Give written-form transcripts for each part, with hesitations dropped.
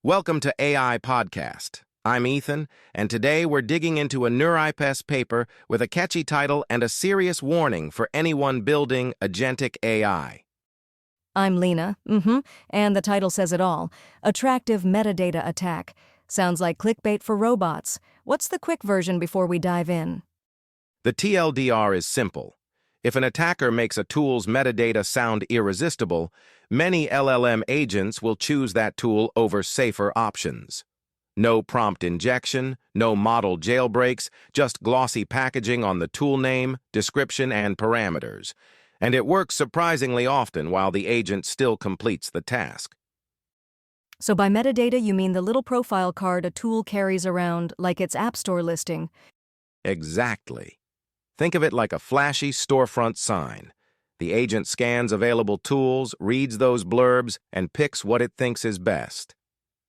Welcome to AI Podcast. I'm Ethan, and today we're digging into a NeurIPS paper with a catchy title and a serious warning for anyone building agentic AI. I'm Lena, and the title says it all. Attractive metadata attack. Sounds like clickbait for robots. What's the quick version before we dive in? The TLDR is simple. If an attacker makes a tool's metadata sound irresistible, many LLM agents will choose that tool over safer options. No prompt injection, no model jailbreaks, just glossy packaging on the tool name, description, and parameters. And it works surprisingly often while the agent still completes the task. So by metadata, you mean the little profile card a tool carries around like its App Store listing. Exactly. Think of it like a flashy storefront sign. The agent scans available tools, reads those blurbs, and picks what it thinks is best.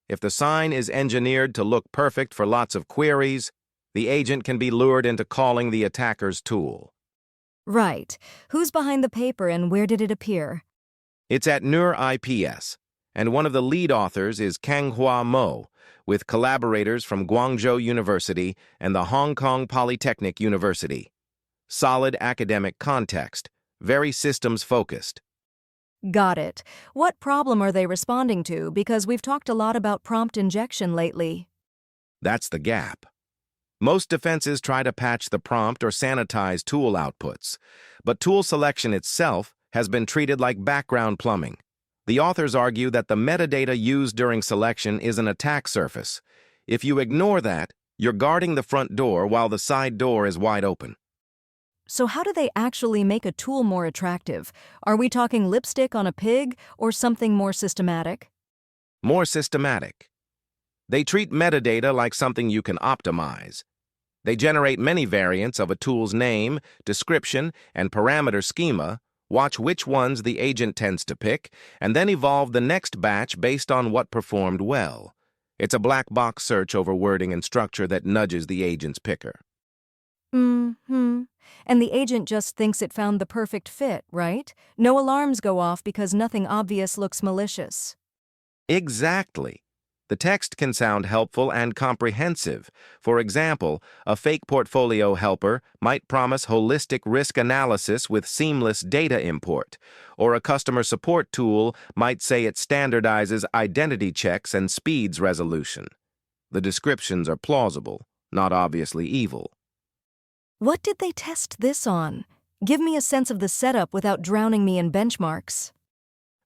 If the sign is engineered to look perfect for lots of queries, the agent can be lured into calling the attacker's tool. Right. Who's behind the paper and where did it appear? It's at NeurIPS, and one of the lead authors is Kanghua Mo, with collaborators from Guangzhou University and the Hong Kong Polytechnic University. Solid academic context, very systems-focused. Got it. What problem are they responding to? Because we've talked a lot about prompt injection lately. That's the gap. Most defenses try to patch the prompt or sanitize tool outputs, but tool selection itself has been treated like background plumbing. The authors argue that the metadata used during selection is an attack surface. If you ignore that, you're guarding the front door while the side door is wide open. So how do they actually make a tool more attractive? Are we talking lipstick on a pig or something more systematic? More systematic. They treat metadata like something you can optimize. They generate many variants of a tool's name, description, and parameter schema, watch which ones the agent tends to pick, and then evolve the next batch based on what performed well. It's a black box search over wording and structure that nudges the agent's picker. And the agent just thinks it found the perfect fit, right? No alarms go off because nothing obvious looks malicious. Exactly. The text can sound helpful and comprehensive. For example, a fake portfolio helper might promise holistic risk analysis with seamless data import, or a customer support tool might say it standardizes identity checks and speeds resolution. The descriptions are plausible, not obviously evil. What did they test this on? Give me a sense of the setup without drowning me in benchmarks.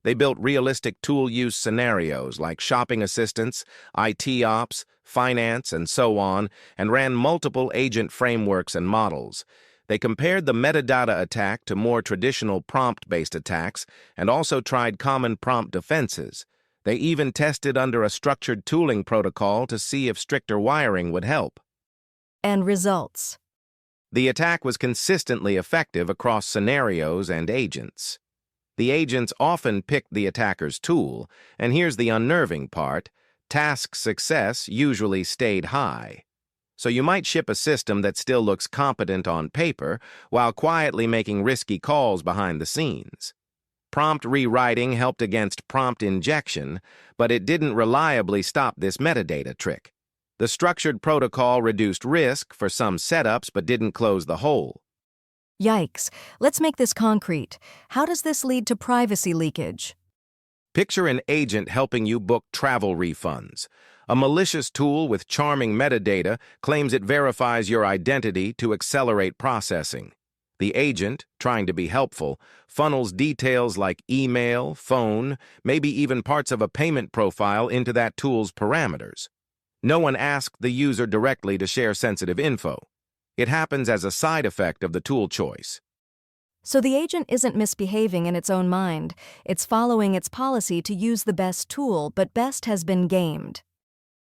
They built realistic tool use scenarios like shopping assistants, IT ops, finance, and so on, and ran multiple agent frameworks and models. They compared the metadata attack to more traditional prompt-based attacks and also tried common prompt defenses. They even tested under a structured tooling protocol to see if stricter wiring would help. And results? The attack was consistently effective across scenarios and agents. The agents often picked the attacker's tool, and here's the unnerving part, task success usually stayed high. So you might ship a system that still looks competent on paper while quietly making risky calls behind the scenes. Prompt rewriting helped against prompt injection, but it didn't reliably stop this metadata trick. The structured protocol reduced risk for some setups but didn't close the hole. Yikes. Let's make this concrete. How does this lead to privacy leakage? Picture an agent helping you book travel refunds. A malicious tool with charming metadata claims it verifies your identity to accelerate processing. The agent, trying to be helpful, funnels details like email, phone, maybe even parts of a payment profile into that tool's parameters. No one asked the user directly to share sensitive info. It happens as a side effect of the tool choice. So the agent isn't misbehaving in its own mind. It's following its policy to use the best tool, but best has been gamed.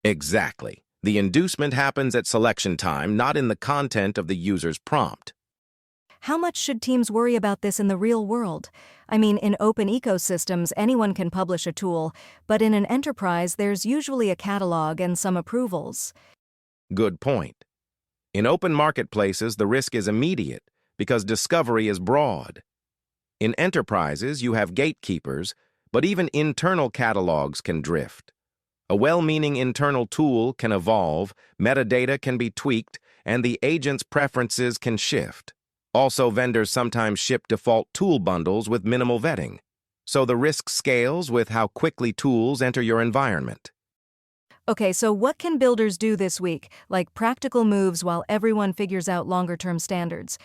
Exactly. The inducement happens at selection time, not in the content of the user's prompt. How much should teams worry about this in the real world? I mean, in open ecosystems, anyone can publish a tool, but in an enterprise, there's usually a catalog and some approvals. Good point. In open marketplaces, the risk is immediate because discovery is broad. In enterprises, you have gatekeepers, but even internal catalogs can drift. A well-meaning internal tool can evolve, metadata can be tweaked, and the agent's preferences can shift. Also, vendors sometimes ship default tool bundles with minimal vetting, so the risk scales with how quickly tools enter your environment. Okay, so what can builders do this week, like practical moves while everyone figures out longer-term standards?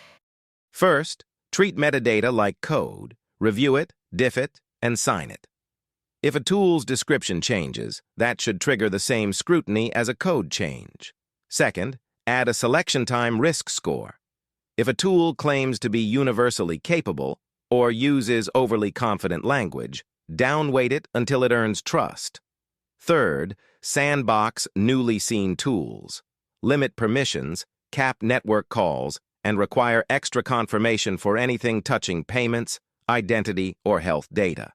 First, treat metadata like code, review it, diff it, and sign it. If a tool's description changes, that should trigger the same scrutiny as a code change. Second, add a selection time risk score. If a tool claims to be universally capable or uses overly confident language, downweight it until it earns trust. Third, sandbox newly seen tools. Limit permissions, cap network calls, and require extra confirmation for anything touching payments, identity, or health data.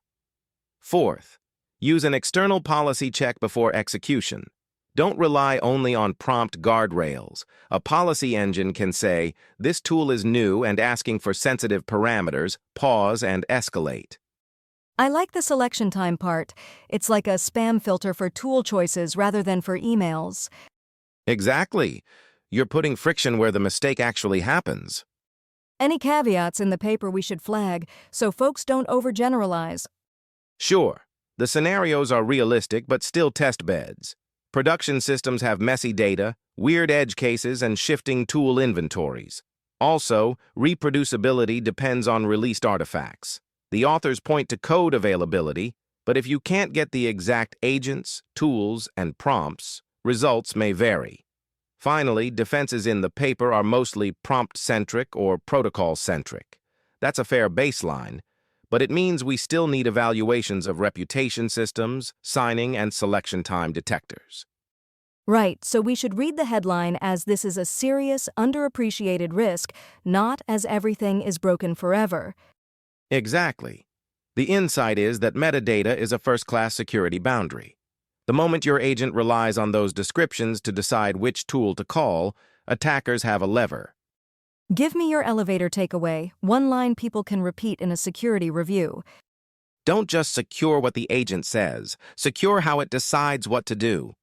Fourth, use an external policy check before execution. Don't rely only on prompt guardrails. A policy engine can say, "This tool is new and asking for sensitive parameters, pause and escalate." I like the selection time part. It's like a spam filter for tool choices rather than for emails. Exactly. You're putting friction where the mistake actually happens. Any caveats in the paper we should flag so folks don't overgeneralize? Sure, the scenarios are realistic but still test beds. Production systems have messy data, weird edge cases, and shifting tool inventories. Also, reproducibility depends on released artifacts. The authors point to code availability, but if you can't get the exact agents, tools, and prompts, results may vary. Finally, defenses in the paper are mostly prompt-centric or protocol-centric. That's a fair baseline, but it means we still need evaluations of reputation systems, signing, and selection time detectors. Right, so we should read the headline as this is a serious, underappreciated risk, not as everything is broken forever. Exactly. The insight is that metadata is a first-class security boundary. The moment your agent relies on those descriptions to decide which tool to call, attackers have a lever. Give me your elevator takeaway, one line people can repeat in a security review. Don't just secure what the agent says, secure how it decides what to do.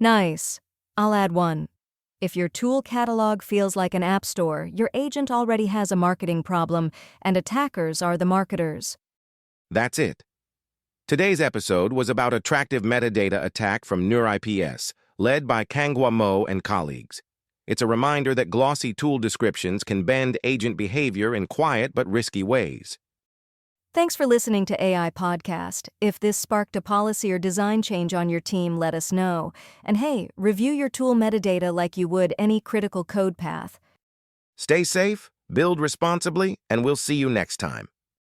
Nice. I'll add one. If your tool catalog feels like an app store, your agent already has a marketing problem, and attackers are the marketers. That's it. Today's episode was about attractive metadata attack from NeurIPS, led by Kanghua and colleagues. It's a reminder that glossy tool descriptions can bend agent behavior in quiet but risky ways. Thanks for listening to AI Podcast. If this sparked a policy or design change on your team, let us know. And hey, review your tool metadata like you would any critical code path. Stay safe, build responsibly, and we'll see you next time.